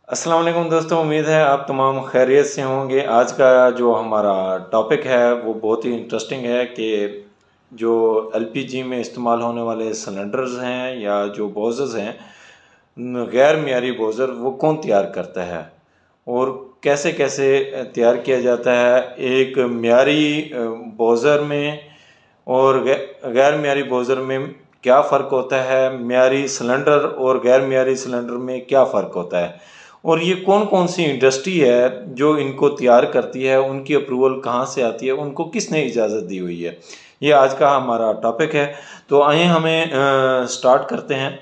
अस्सलाम वालेकुम दोस्तों, उम्मीद है आप तमाम खैरियत से होंगे। आज का जो हमारा टॉपिक है वो बहुत ही इंटरेस्टिंग है कि जो एलपीजी में इस्तेमाल होने वाले सिलेंडर्स हैं या जो बोज़र्स हैं, गैर मियारी बोज़र वो कौन तैयार करता है और कैसे कैसे तैयार किया जाता है। एक मियारी बोज़र में और गैर मियारी बोज़र में क्या फ़र्क होता है, मियारी सिलेंडर और गैर मियारी सिलेंडर में क्या फ़र्क होता है, और ये कौन कौन सी इंडस्ट्री है जो इनको तैयार करती है, उनकी अप्रूवल कहाँ से आती है, उनको किसने इजाज़त दी हुई है। ये आज का हमारा टॉपिक है। तो आइए हमें स्टार्ट करते हैं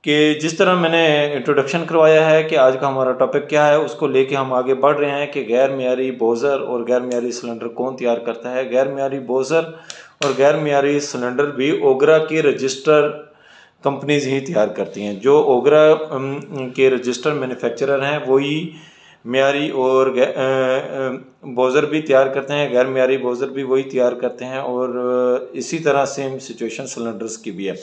कि जिस तरह मैंने इंट्रोडक्शन करवाया है कि आज का हमारा टॉपिक क्या है, उसको लेके हम आगे बढ़ रहे हैं कि गैर मियारी बोज़र और गैर मियारी सिलेंडर कौन तैयार करता है। गैर मियारी बोज़र और गैर मियारी सिलेंडर भी ओगरा के रजिस्टर कंपनीज ही तैयार करती हैं। जो ओगरा के रजिस्टर मैन्युफैक्चरर हैं वही मियारी और बोज़र भी तैयार करते हैं, गैर मियारी बोज़र भी वही तैयार करते हैं, और इसी तरह सेम सिचुएशन सिलेंडर्स की भी है।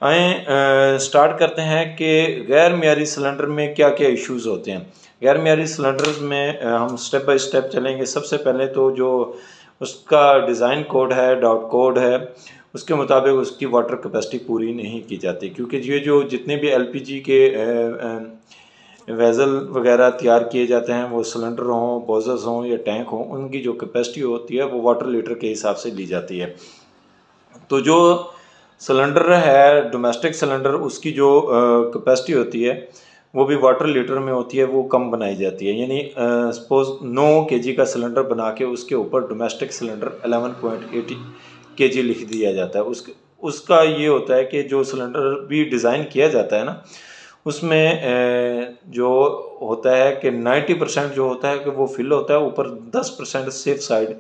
आए स्टार्ट करते हैं कि गैर मियारी सिलेंडर में क्या क्या इश्यूज़ होते हैं। गैर मियारी सिलेंडर्स में हम स्टेप बाय स्टेप चलेंगे। सबसे पहले तो जो उसका डिज़ाइन कोड है, डॉट कोड है, उसके मुताबिक उसकी वाटर कैपेसिटी पूरी नहीं की जाती, क्योंकि ये जो जितने भी एलपीजी के वेज़ल वगैरह तैयार किए जाते हैं, वो सिलेंडर हों, बोज़र्स हों या टैंक हों, उनकी जो कैपेसिटी होती है वो वाटर लीटर के हिसाब से ली जाती है। तो जो सिलेंडर है डोमेस्टिक सिलेंडर, उसकी जो कैपेसिटी होती है वो भी वाटर लीटर में होती है, वो कम बनाई जाती है। यानी सपोज 9 केजी का सिलेंडर बना के उसके ऊपर डोमेस्टिक सिलेंडर 11.80 केजी लिख दिया जाता है। उसका ये होता है कि जो सिलेंडर भी डिज़ाइन किया जाता है ना, उसमें जो होता है कि 90% जो होता है कि वो फिल होता है, ऊपर 10% सेफ साइड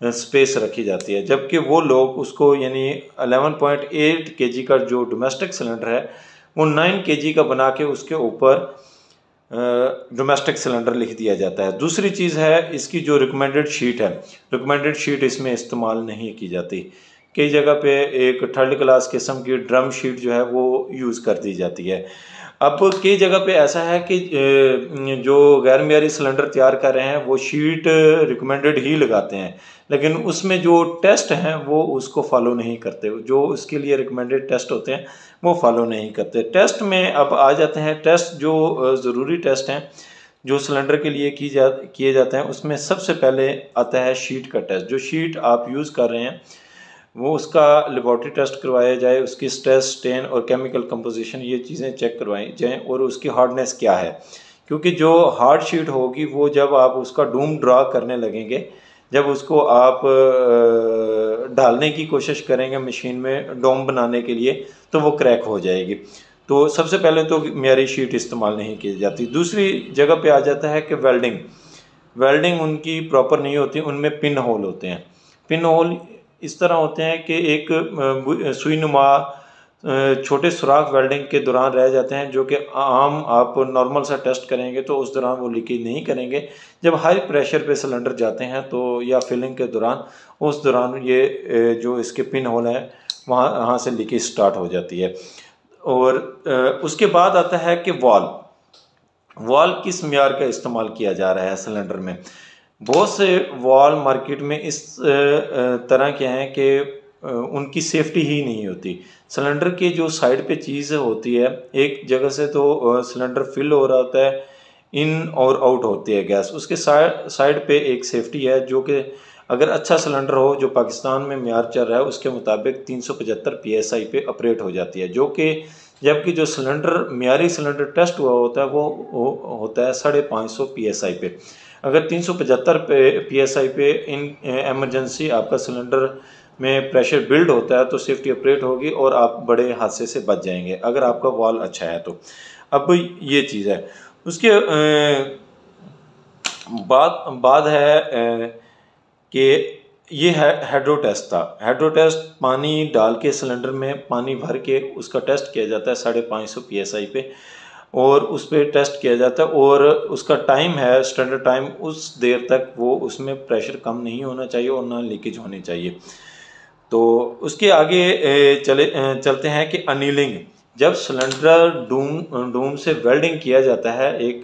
स्पेस रखी जाती है। जबकि वो लोग उसको यानी 11.8 केजी का जो डोमेस्टिक सिलेंडर है वो 9 केजी का बना के उसके ऊपर डोमेस्टिक सिलेंडर लिख दिया जाता है। दूसरी चीज़ है इसकी जो रिकमेंडेड शीट है, रिकमेंडेड शीट इसमें इस्तेमाल नहीं की जाती। कई जगह पे एक थर्ड क्लास किस्म की ड्रम शीट जो है वो यूज़ कर दी जाती है। अब कई जगह पे ऐसा है कि जो गैर मियारी सिलेंडर तैयार कर रहे हैं वो शीट रिकमेंडेड ही लगाते हैं, लेकिन उसमें जो टेस्ट हैं वो उसको फॉलो नहीं करते। जो उसके लिए रिकमेंडेड टेस्ट होते हैं वो फॉलो नहीं करते। टेस्ट में अब आ जाते हैं। टेस्ट जो ज़रूरी टेस्ट हैं जो सिलेंडर के लिए किए जाते हैं, उसमें सबसे पहले आता है शीट का टेस्ट। जो शीट आप यूज़ कर रहे हैं वो उसका लेबॉर्ट्री टेस्ट करवाया जाए, उसकी स्ट्रेस, स्टेन और केमिकल कंपोजिशन ये चीज़ें चेक करवाई जाएँ, और उसकी हार्डनेस क्या है। क्योंकि जो हार्ड शीट होगी वो जब आप उसका डूम ड्रा करने लगेंगे, जब उसको आप डालने की कोशिश करेंगे मशीन में डोम बनाने के लिए, तो वो क्रैक हो जाएगी। तो सबसे पहले तो मियारी शीट इस्तेमाल नहीं की जाती। दूसरी जगह पे आ जाता है कि वेल्डिंग उनकी प्रॉपर नहीं होती। उनमें पिन होल होते हैं। पिन होल इस तरह होते हैं कि एक सुई नुमा छोटे सुराख वेल्डिंग के दौरान रह जाते हैं, जो कि आम आप नॉर्मल सा टेस्ट करेंगे तो उस दौरान वो लीकेज नहीं करेंगे। जब हाई प्रेशर पे सिलेंडर जाते हैं तो या फिलिंग के दौरान, उस दौरान ये जो इसके पिन होल हैं वहाँ से लीकेज स्टार्ट हो जाती है। और उसके बाद आता है कि वॉल किस मियार का इस्तेमाल किया जा रहा है सिलेंडर में। बहुत से वॉल मार्केट में इस तरह के हैं कि उनकी सेफ्टी ही नहीं होती। सिलेंडर की जो साइड पे चीज़ होती है, एक जगह से तो सिलेंडर फिल हो रहा होता है, इन और आउट होती है गैस, उसके साइड पे एक सेफ्टी है जो कि अगर अच्छा सिलेंडर हो जो पाकिस्तान में मियार चल रहा है उसके मुताबिक 375 PSI पे ऑपरेट हो जाती है, जो कि जबकि जो सिलेंडर मियारी सिलेंडर टेस्ट हुआ होता है वो होता है 550 PSI पे। अगर 375 PSI पे इन एमरजेंसी आपका सिलेंडर में प्रेशर बिल्ड होता है तो सेफ्टी ऑपरेट होगी और आप बड़े हादसे से बच जाएंगे अगर आपका वॉल अच्छा है तो। अब ये चीज़ है। उसके बाद है कि ये हेड्रो टेस्ट था। हेड्रो टेस्ट पानी डाल के सिलेंडर में पानी भर के उसका टेस्ट किया जाता है 550 PSI पे, और उस पर टेस्ट किया जाता है, और उसका टाइम है स्टैंडर्ड टाइम, उस देर तक वो उसमें प्रेशर कम नहीं होना चाहिए और ना लीकेज होनी चाहिए। तो उसके आगे चलते हैं कि अनीलिंग जब सिलेंडर डूम से वेल्डिंग किया जाता है, एक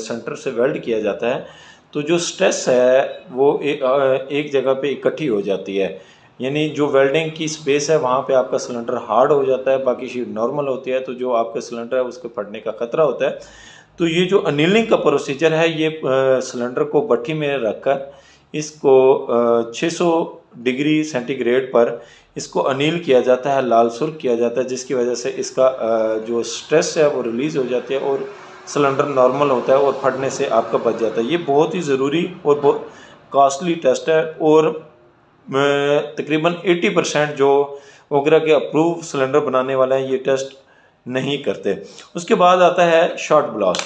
सेंटर से वेल्ड किया जाता है, तो जो स्ट्रेस है वो एक जगह पे इकट्ठी हो जाती है, यानी जो वेल्डिंग की स्पेस है वहाँ पे आपका सिलेंडर हार्ड हो जाता है, बाकी शीट नॉर्मल होती है, तो जो आपका सिलेंडर है उसके फटने का खतरा होता है। तो ये जो अनिलिंग का प्रोसीजर है, ये सिलेंडर को भट्ठी में रखकर इसको 600 डिग्री सेंटीग्रेड पर इसको अनिल किया जाता है, लाल सुर्ख किया जाता है, जिसकी वजह से इसका जो स्ट्रेस है वो रिलीज़ हो जाती है और सिलेंडर नॉर्मल होता है और फटने से आपका बच जाता है। ये बहुत ही ज़रूरी और बहुत कॉस्टली टेस्ट है और तकरीबन 80% जो ओगरा के अप्रूव सिलेंडर बनाने वाले हैं ये टेस्ट नहीं करते। उसके बाद आता है शॉर्ट ब्लास्ट।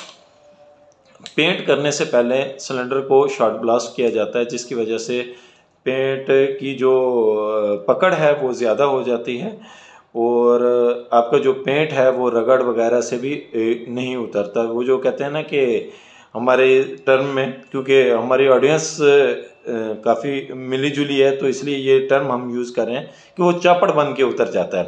पेंट करने से पहले सिलेंडर को शॉर्ट ब्लास्ट किया जाता है, जिसकी वजह से पेंट की जो पकड़ है वो ज़्यादा हो जाती है और आपका जो पेंट है वो रगड़ वगैरह से भी नहीं उतरता। वो जो कहते हैं ना कि हमारे टर्म में, क्योंकि हमारी ऑडियंस काफ़ी मिली जुली है तो इसलिए ये टर्म हम यूज़ कर रहे हैं कि वो चापड़ बन के उतर जाता है।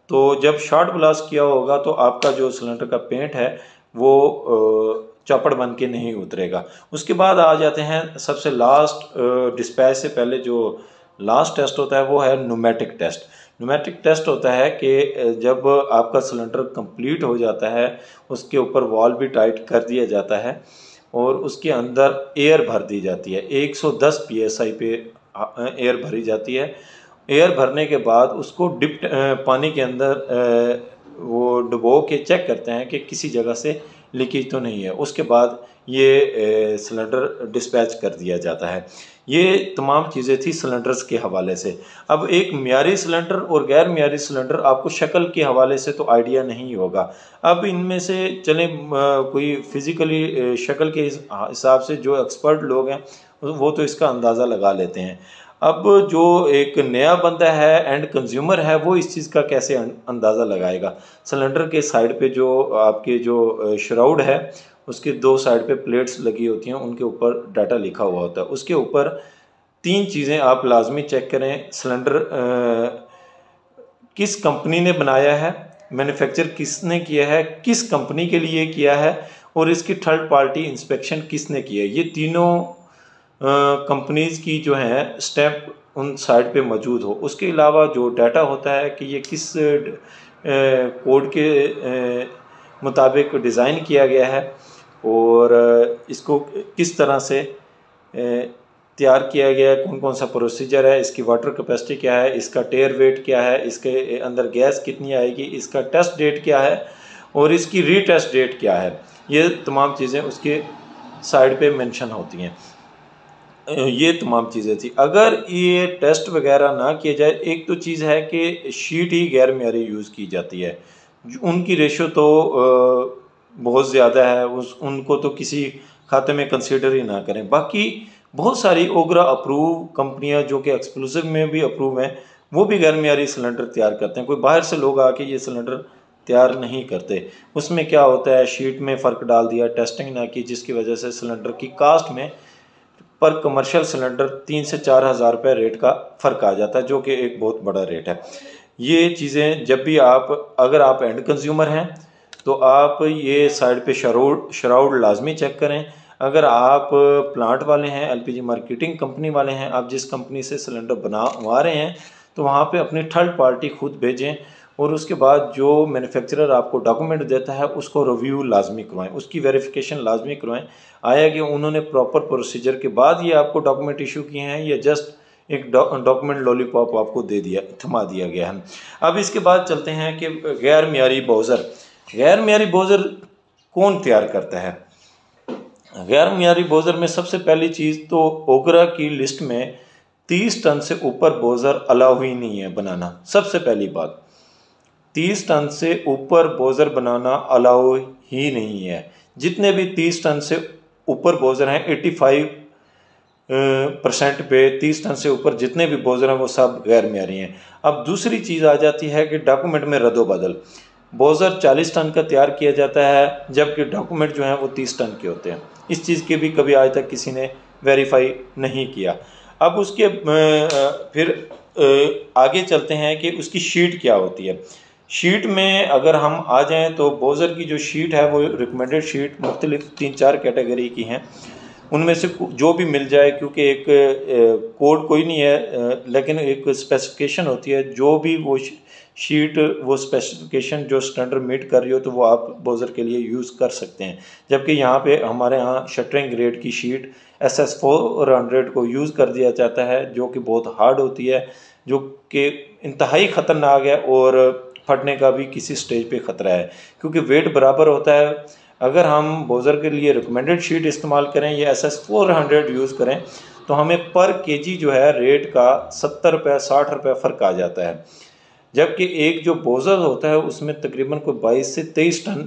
तो जब शॉर्ट ब्लास्ट किया होगा तो आपका जो सिलेंडर का पेंट है वो चौपड़ बन के नहीं उतरेगा। उसके बाद आ जाते हैं सबसे लास्ट, डिस्पैच से पहले जो लास्ट टेस्ट होता है वो है न्यूमेटिक टेस्ट। न्यूमेटिक टेस्ट होता है कि जब आपका सिलेंडर कंप्लीट हो जाता है उसके ऊपर वॉल भी टाइट कर दिया जाता है और उसके अंदर एयर भर दी जाती है। 110 PSI पे एयर भरी जाती है। एयर भरने के बाद उसको पानी के अंदर वो डुबो के चेक करते हैं कि किसी जगह से लीकेज तो नहीं है। उसके बाद ये सिलेंडर डिस्पैच कर दिया जाता है। ये तमाम चीज़ें थी सिलेंडर्स के हवाले से। अब एक मियारी सिलेंडर और गैर मियारी सिलेंडर आपको शक्ल के हवाले से तो आइडिया नहीं होगा। अब इनमें से चलें कोई फिज़िकली शक्ल के हिसाब से जो एक्सपर्ट लोग हैं वो तो इसका अंदाज़ा लगा लेते हैं। अब जो एक नया बंदा है, एंड कंज्यूमर है, वो इस चीज़ का कैसे अंदाज़ा लगाएगा। सिलेंडर के साइड पे जो आपके जो श्राउड है उसके 2 साइड पे प्लेट्स लगी होती हैं, उनके ऊपर डाटा लिखा हुआ होता है। उसके ऊपर 3 चीज़ें आप लाजमी चेक करें। सिलेंडर किस कंपनी ने बनाया है, मैन्युफैक्चर किसने किया है, किस कंपनी के लिए किया है और इसकी थर्ड पार्टी इंस्पेक्शन किसने की है। ये तीनों कंपनीज की जो है स्टैम्प उन साइड पे मौजूद हो। उसके अलावा जो डाटा होता है कि ये किस कोड के मुताबिक डिज़ाइन किया गया है और इसको किस तरह से तैयार किया गया है, कौन कौन सा प्रोसीजर है, इसकी वाटर कैपेसिटी क्या है, इसका टेयर वेट क्या है, इसके अंदर गैस कितनी आएगी, इसका टेस्ट डेट क्या है और इसकी रीटेस्ट डेट क्या है। ये तमाम चीज़ें उसके साइड पे मेंशन होती हैं। ये तमाम चीज़ें थी। अगर ये टेस्ट वगैरह ना किया जाए, एक तो चीज़ है कि शीट ही गैर मियारी यूज़ की जाती है, उनकी रेशो तो बहुत ज़्यादा है, उनको तो किसी खाते में कंसीडर ही ना करें। बाकी बहुत सारी ओगरा अप्रूव कंपनियां जो कि एक्सक्लूसिव में भी अप्रूव हैं, वो भी गैर मियारी सिलेंडर तैयार करते हैं। कोई बाहर से लोग आके ये सिलेंडर तैयार नहीं करते। उसमें क्या होता है, शीट में फ़र्क डाल दिया, टेस्टिंग ना की, जिसकी वजह से सिलेंडर की कास्ट में पर कमर्शियल सिलेंडर 3 से 4 हज़ार रुपये रेट का फ़र्क आ जाता है, जो कि एक बहुत बड़ा रेट है। ये चीज़ें जब भी अगर आप एंड कंज्यूमर हैं तो आप ये साइड पे श्राउड लाजमी चेक करें। अगर आप प्लांट वाले हैं, LPG मार्केटिंग कंपनी वाले हैं, आप जिस कंपनी से सिलेंडर बनवा रहे हैं तो वहाँ पे अपनी थर्ड पार्टी खुद भेजें और उसके बाद जो मैन्युफैक्चरर आपको डॉक्यूमेंट देता है उसको रिव्यू लाजमी करवाएं, उसकी वेरिफिकेशन लाजमी करवाएं। आया कि उन्होंने प्रॉपर प्रोसीजर के बाद ये आपको डॉक्यूमेंट इशू किए हैं या जस्ट एक डॉक्यूमेंट लॉलीपॉप आपको थमा दिया गया है। अब इसके बाद चलते हैं कि गैर मियारी बाउज़र। गैर मियारी बाउज़र कौन तैयार करता है। गैर मियारी बाउज़र में सबसे पहली चीज़ तो ओगरा की लिस्ट में 30 टन से ऊपर बाउज़र अलाउ ही नहीं है बनाना। सबसे पहली बात, 30 टन से ऊपर बाउज़र बनाना अलाउ ही नहीं है। जितने भी 30 टन से ऊपर बाउज़र हैं 85% पे 30 टन से ऊपर जितने भी बाउज़र हैं वो सब गैर मियारी हैं। अब दूसरी चीज़ आ जाती है कि डॉक्यूमेंट में रद्दोबदल। बाउज़र 40 टन का तैयार किया जाता है जबकि डॉक्यूमेंट जो हैं वो 30 टन के होते हैं। इस चीज़ के भी कभी आज तक किसी ने वेरीफाई नहीं किया। अब उसके फिर आगे चलते हैं कि उसकी शीट क्या होती है। शीट में अगर हम आ जाएं तो बोजर की जो शीट है वो रिकमेंडेड शीट मुख्तलिफ 3-4 कैटेगरी की हैं, उनमें से जो भी मिल जाए, क्योंकि एक कोड कोई नहीं है, लेकिन एक स्पेसिफिकेशन होती है, जो भी वो शीट वो स्पेसिफिकेशन जो स्टैंडर्ड मीट कर रही हो तो वो आप बोजर के लिए यूज़ कर सकते हैं। जबकि यहाँ पे हमारे यहाँ शटरिंग ग्रेड की शीट SS400 को यूज़ कर दिया जाता है, जो कि बहुत हार्ड होती है, जो कि इंतहाई ख़तरनाक है और फटने का भी किसी स्टेज पे ख़तरा है, क्योंकि वेट बराबर होता है। अगर हम बोजर के लिए रिकमेंडेड शीट इस्तेमाल करें या SS400 यूज़ करें तो हमें पर केजी जो है रेट का 70 रुपये 60 रुपये फ़र्क आ जाता है। जबकि एक जो बोजर होता है उसमें तकरीबन कोई 22 से 23 टन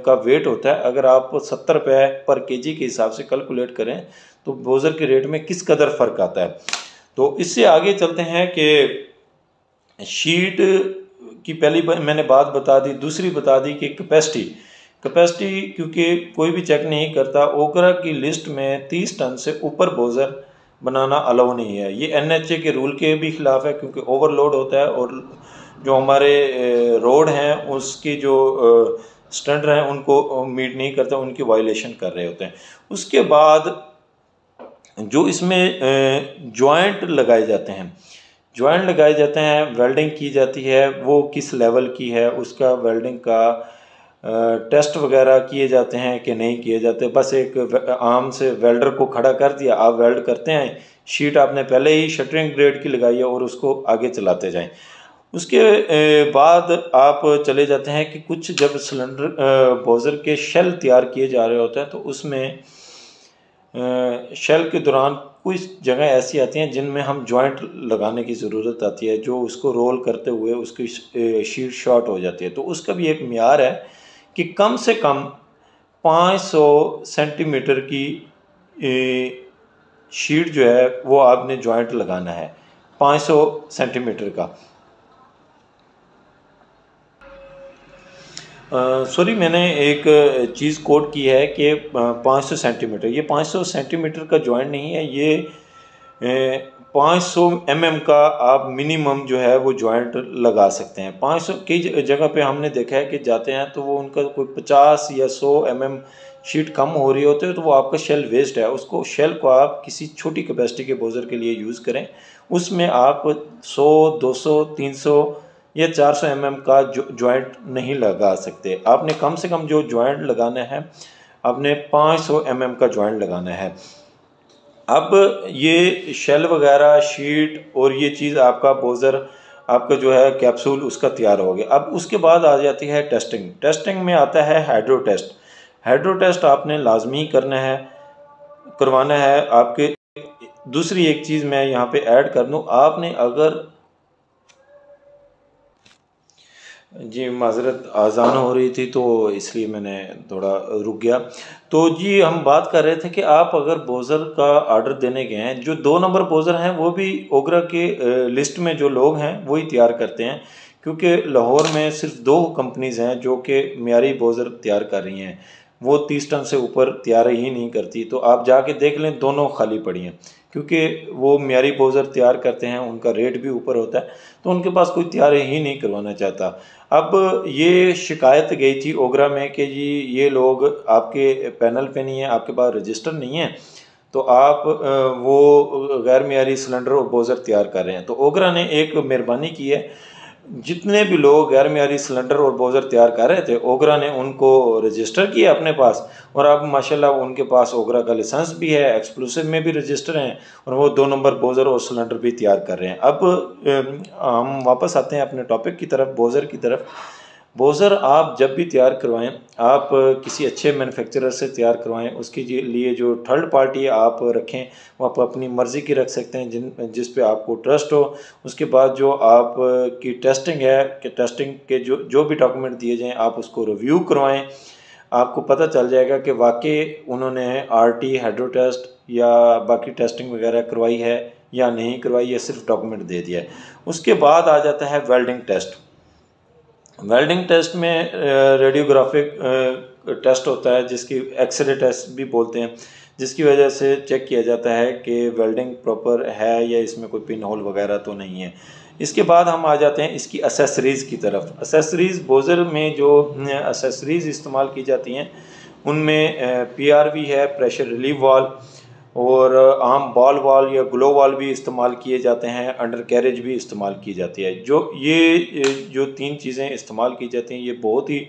का वेट होता है। अगर आप 70 रुपये पर केजी के हिसाब से कैलकुलेट करें तो बोजर के रेट में किस कदर फ़र्क आता है। तो इससे आगे चलते हैं कि शीट की पहली मैंने बात बता दी। दूसरी बता दी कि कैपेसिटी क्योंकि कोई भी चेक नहीं करता, ओकरा की लिस्ट में 30 टन से ऊपर बोजर बनाना अलाउ नहीं है। ये NHA के रूल के भी खिलाफ है, क्योंकि ओवरलोड होता है और जो हमारे रोड हैं उसकी जो स्टैंडर्ड हैं उनको मीट नहीं करता, उनकी वायलेशन कर रहे होते हैं। उसके बाद जो इसमें जॉइंट लगाए जाते हैं, वेल्डिंग की जाती है, वो किस लेवल की है उसका वेल्डिंग का टेस्ट वगैरह किए जाते हैं कि नहीं किए जाते। बस एक आम से वेल्डर को खड़ा कर दिया, आप वेल्ड करते हैं, शीट आपने पहले ही शटरिंग ग्रेड की लगाई है और उसको आगे चलाते जाएं। उसके बाद आप चले जाते हैं कि कुछ जब सिलेंडर बोजर के शेल तैयार किए जा रहे होते हैं तो उसमें शेल के दौरान कुछ जगह ऐसी आती हैं जिनमें हम जॉइंट लगाने की ज़रूरत आती है, जो उसको रोल करते हुए उसकी शीट शॉर्ट हो जाती है। तो उसका भी एक मियार है कि कम से कम 500 सेंटीमीटर की शीट जो है वो आपने जॉइंट लगाना है, 500 सेंटीमीटर का। सॉरी, मैंने एक चीज़ कोट की है कि 500 सेंटीमीटर, ये 500 सेंटीमीटर का जॉइंट नहीं है, ये 500 mm का आप मिनिमम जो है वो जॉइंट लगा सकते हैं। 500 की जगह पे हमने देखा है कि जाते हैं तो वो उनका कोई 50 या 100 mm शीट कम हो रही होती है, तो वो आपका शेल वेस्ट है। उसको शेल को आप किसी छोटी कैपेसिटी के बोजर के लिए यूज़ करें, उसमें आप 100, 200, 300 या 400 mm का जॉइंट नहीं लगा सकते। आपने कम से कम जो जॉइंट लगाना है आपने 500 mm का जॉइंट लगाना है। अब ये शेल वगैरह शीट और ये चीज़ आपका बोजर आपका जो है कैप्सूल उसका तैयार हो गया। अब उसके बाद आ जाती है टेस्टिंग में आता है हाइड्रो टेस्ट आपने लाजमी करवाना है आपके। दूसरी एक चीज़ मैं यहाँ पे ऐड कर दूँ, आपने अगर जी माज़रत आज़ान हो रही थी तो इसलिए मैंने थोड़ा रुक गया। तो जी हम बात कर रहे थे कि आप अगर बोजर का ऑर्डर देने गए हैं, जो 2 नंबर बोजर हैं वो भी ओगरा के लिस्ट में जो लोग हैं वही तैयार करते हैं, क्योंकि लाहौर में सिर्फ 2 कंपनीज़ हैं जो कि मियारी बोजर तैयार कर रही हैं, वो 30 टन से ऊपर तैयार ही नहीं करती। तो आप जाके देख लें, दोनों खाली पड़ी हैं, क्योंकि वो मियारी बोजर तैयार करते हैं, उनका रेट भी ऊपर होता है, तो उनके पास कोई तैयार ही नहीं करवाना चाहता। अब ये शिकायत गई थी ओगरा में कि जी ये लोग आपके पैनल पे नहीं है, आपके पास रजिस्टर नहीं है, तो आप वो गैर मियारी सिलेंडर और बोजर तैयार कर रहे हैं। तो ओगरा ने एक मेहरबानी की है, जितने भी लोग गैर मियारी सिलेंडर और बोजर तैयार कर रहे थे ओगरा ने उनको रजिस्टर किया अपने पास, और अब माशाल्लाह उनके पास ओगरा का लाइसेंस भी है, एक्सक्लूसिव में भी रजिस्टर हैं, और वो 2 नंबर बोजर और सिलेंडर भी तैयार कर रहे हैं। अब हम वापस आते हैं अपने टॉपिक की तरफ, बोजर की तरफ। बोजर आप जब भी तैयार करवाएं, आप किसी अच्छे मैन्युफैक्चरर से तैयार करवाएं, उसके लिए जो थर्ड पार्टी आप रखें वो आप अपनी मर्ज़ी की रख सकते हैं, जिस पे आपको ट्रस्ट हो। उसके बाद जो आप की टेस्टिंग है कि टेस्टिंग के जो भी डॉक्यूमेंट दिए जाएं आप उसको रिव्यू करवाएं, आपको पता चल जाएगा कि वाकई उन्होंने RT हाइड्रो टेस्ट या बाकी टेस्टिंग वगैरह करवाई है या नहीं करवाई, या सिर्फ डॉक्यूमेंट दे दिया है। उसके बाद आ जाता है वेल्डिंग टेस्ट में रेडियोग्राफिक टेस्ट होता है, जिसकी एक्सरे टेस्ट भी बोलते हैं, जिसकी वजह से चेक किया जाता है कि वेल्डिंग प्रॉपर है या इसमें कोई पिन होल वगैरह तो नहीं है। इसके बाद हम आ जाते हैं इसकी एसेसरीज़ की तरफ। एसेसरीज़ बोज़र में जो एसेसरीज़ इस्तेमाल की जाती हैं उनमें PRV है, प्रेशर रिलीव वाल्व, और आम बॉल वाल्व या ग्लो वाल्व भी इस्तेमाल किए जाते हैं, अंडर कैरेज भी इस्तेमाल की जाती है। जो 3 चीज़ें इस्तेमाल की जाती हैं ये बहुत ही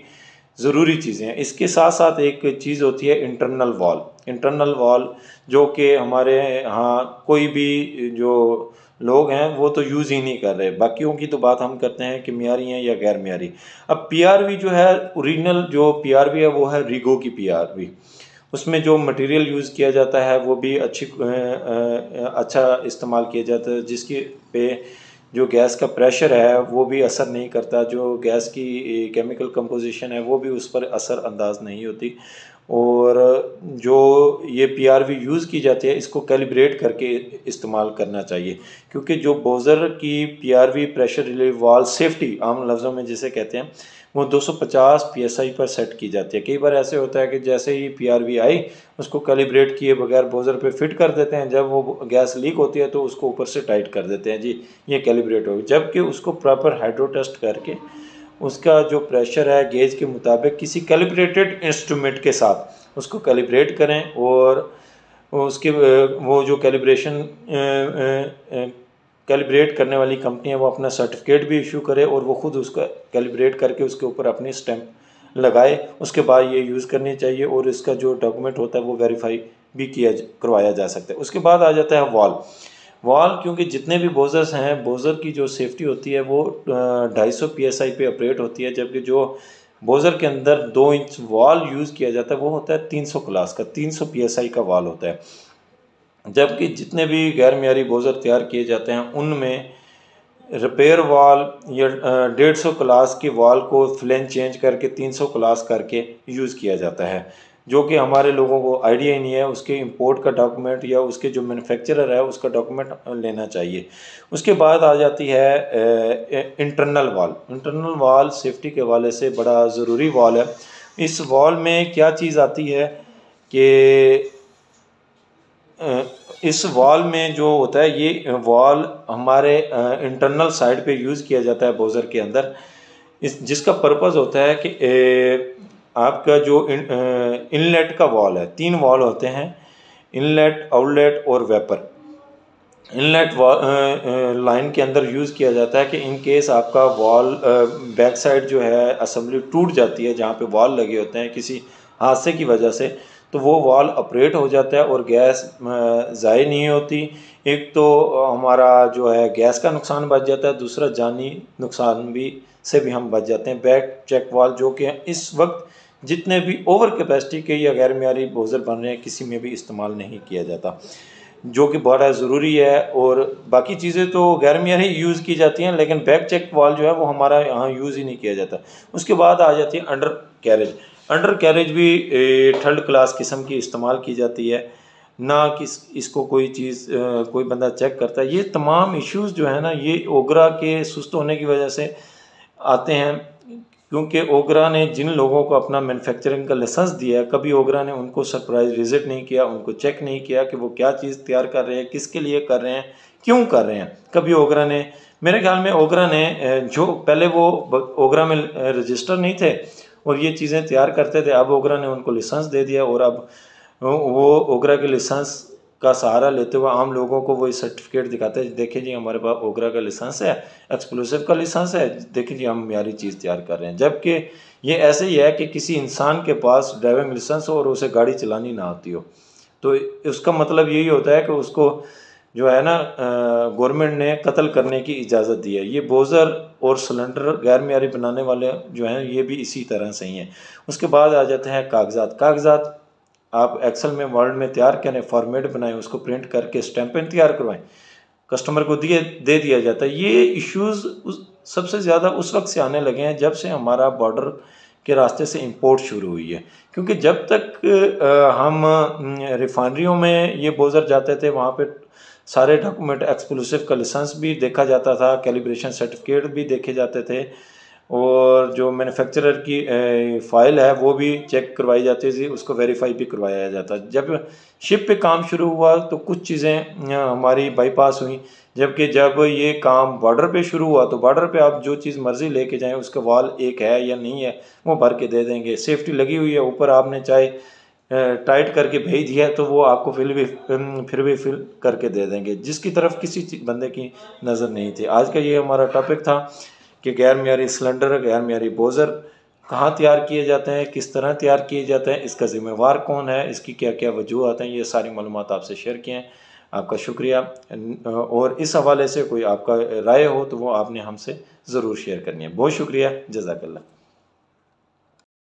ज़रूरी चीज़ें हैं। इसके साथ साथ एक चीज़ होती है इंटरनल वाल्व, जो कि हमारे यहाँ कोई भी जो लोग हैं वो तो यूज़ ही नहीं कर रहे, बाकियों की तो बात हम करते हैं कि मियारी हैं या गैर मियारी। अब PRV जो है, ओरिजिनल जो PRV है वो है रीगो की PRV। उसमें जो मटेरियल यूज़ किया जाता है वो भी अच्छा इस्तेमाल किया जाता है, जिसके पे जो गैस का प्रेशर है वो भी असर नहीं करता, जो गैस की केमिकल कंपोजिशन है वो भी उस पर असर अंदाज नहीं होती। और जो ये PRV यूज़ की जाती है इसको कैलिब्रेट करके इस्तेमाल करना चाहिए, क्योंकि जो बोज़र की PRV pressure relieve valve safety आम लफ्ज़ों में जिसे कहते हैं वो 250 PSI पर सेट की जाती है। कई बार ऐसे होता है कि जैसे ही PRV आई उसको कैलिब्रेट किए बगैर बोज़र पे फिट कर देते हैं, जब वो गैस लीक होती है तो उसको ऊपर से टाइट कर देते हैं, जी ये कैलिब्रेट होगी, जबकि उसको प्रॉपर हाइड्रो टेस्ट करके उसका जो प्रेशर है गेज के मुताबिक किसी कैलिब्रेटेड इंस्ट्रूमेंट के साथ उसको कैलिब्रेट करें, और उसके वो जो कैलिब्रेट करने वाली कंपनी है वो अपना सर्टिफिकेट भी इशू करे और वो खुद उसका कैलिब्रेट करके उसके ऊपर अपनी स्टैंप लगाए, उसके बाद ये यूज़ करनी चाहिए और इसका जो डॉक्यूमेंट होता है वो वेरीफाई भी करवाया जा सकता है। उसके बाद आ जाता है वाल्व, क्योंकि जितने भी बोज़र्स हैं, बोज़र की जो सेफ्टी होती है वो 250 PSI पे ऑपरेट होती है, जबकि जो बोज़र के अंदर 2 इंच वाल्व यूज़ किया जाता है वो होता है 300 क्लास का, 300 PSI का वाल्व होता है। जबकि जितने भी गैर मियारी बोज़र तैयार किए जाते हैं उनमें रिपेयर वाल्व या 150 क्लास के वाल्व को फ्लेंज चेंज करके 300 क्लास करके यूज़ किया जाता है, जो कि हमारे लोगों को आइडिया ही नहीं है। उसके इंपोर्ट का डॉक्यूमेंट या उसके जो मैन्युफैक्चरर है उसका डॉक्यूमेंट लेना चाहिए। उसके बाद आ जाती है इंटरनल वाल्व सेफ्टी के हवाले से बड़ा ज़रूरी वाल्व है। इस वाल्व में क्या चीज़ आती है कि इस वाल्व में जो होता है, ये वाल्व हमारे इंटरनल साइड पे यूज़ किया जाता है बोज़र के अंदर, जिसका पर्पज़ होता है कि आपका जो इनलेट का वाल्व है, 3 वाल्व होते हैं, इनलेट, आउटलेट और वेपर। इनलेट लाइन के अंदर यूज़ किया जाता है कि इन केस आपका वाल्व बैक साइड जो है असेंबली टूट जाती है, जहाँ पे वाल्व लगे होते हैं किसी हादसे की वजह से, तो वो वाल्व ऑपरेट हो जाता है और गैस ज़ाय नहीं होती। एक तो हमारा जो है गैस का नुकसान बच जाता है, दूसरा जानी नुकसान से भी हम बच जाते हैं। बैक चेक वाल्व जो कि इस वक्त जितने भी ओवर कैपेसिटी के या गैर मियारी बोज़र बन रहे हैं किसी में भी इस्तेमाल नहीं किया जाता, जो कि बड़ा ज़रूरी है। और बाकी चीज़ें तो गैर मियारी यूज़ की जाती हैं, लेकिन बैक चेक वाल्व जो है वो हमारा यहाँ यूज़ ही नहीं किया जाता। उसके बाद आ जाती है अंडर कैरेज भी 3rd क्लास किस्म की इस्तेमाल की जाती है ना, कि इसको कोई चीज़ कोई बंदा चेक करता है। ये तमाम इश्यूज़ जो है ना, ये ओगरा के सुस्त होने की वजह से आते हैं, क्योंकि ओगरा ने जिन लोगों को अपना मैन्युफैक्चरिंग का लाइसेंस दिया है, कभी ओगरा ने उनको सरप्राइज विजिट नहीं किया, उनको चेक नहीं किया कि वो क्या चीज़ तैयार कर रहे हैं, किसके लिए कर रहे हैं, क्यों कर रहे हैं। कभी ओगरा ने, मेरे ख्याल में ओगरा ने, जो पहले वो ओगरा में रजिस्टर नहीं थे और ये चीज़ें तैयार करते थे, अब ओगरा ने उनको लाइसेंस दे दिया और अब वो ओगरा के लाइसेंस का सहारा लेते हुए आम लोगों को वो सर्टिफिकेट दिखाते हैं, देखिए जी हमारे पास ओगरा का लाइसेंस है, एक्सक्लूसिव का लाइसेंस है, देखिए जी हम म्यारी चीज़ तैयार कर रहे हैं। जबकि ये ऐसे ही है कि किसी इंसान के पास ड्राइविंग लाइसेंस हो और उसे गाड़ी चलानी ना आती हो, तो उसका मतलब यही होता है कि उसको जो है ना गवर्नमेंट ने कत्ल करने की इजाज़त दी है। ये बोज़र और सिलेंडर गैर मियारी बनाने वाले जो हैं ये भी इसी तरह से ही हैं। उसके बाद आ जाते हैं कागज़ात। आप एक्सेल में, वर्ड में तैयार करें, फॉर्मेट बनाएं, उसको प्रिंट करके स्टैंपिंग तैयार करवाएं, कस्टमर को दे दिया जाता है। ये इश्यूज़ सबसे ज़्यादा उस वक्त से आने लगे हैं जब से हमारा बॉर्डर के रास्ते से इंपोर्ट शुरू हुई है, क्योंकि जब तक हम रिफाइनरियों में ये बोज़र जाते थे वहाँ पे सारे डॉक्यूमेंट, एक्सक्लूसिव का लाइसेंस भी देखा जाता था, कैलिब्रेशन सर्टिफिकेट भी देखे जाते थे और जो मैन्युफैक्चरर की फ़ाइल है वो भी चेक करवाई जाती थी, उसको वेरीफाई भी करवाया जाता। जब शिप पे काम शुरू हुआ तो कुछ चीज़ें हमारी बाईपास हुई, जबकि जब ये काम बॉर्डर पे शुरू हुआ तो बॉर्डर पे आप जो चीज़ मर्ज़ी लेके जाएं, उसका वाल एक है या नहीं है वो भर के दे देंगे। सेफ्टी लगी हुई है, ऊपर आपने चाहे टाइट करके भेज दिया है तो वो आपको फिर भी फिल करके दे देंगे, जिसकी तरफ किसी बंदे की नज़र नहीं थी। आज का ये हमारा टॉपिक था कि गैर मियारी सिलेंडर, गैर मियारी बोज़र कहाँ तैयार किए जाते हैं, किस तरह तैयार किए जाते हैं, इसका ज़िम्मेवार कौन है, इसकी क्या क्या वजूहत हैं, ये सारी मालूमात आपसे शेयर किए हैं। आपका शुक्रिया। और इस हवाले से कोई आपका राय हो तो वो आपने हमसे ज़रूर शेयर करनी है। बहुत शुक्रिया। जज़ाकल्लाह।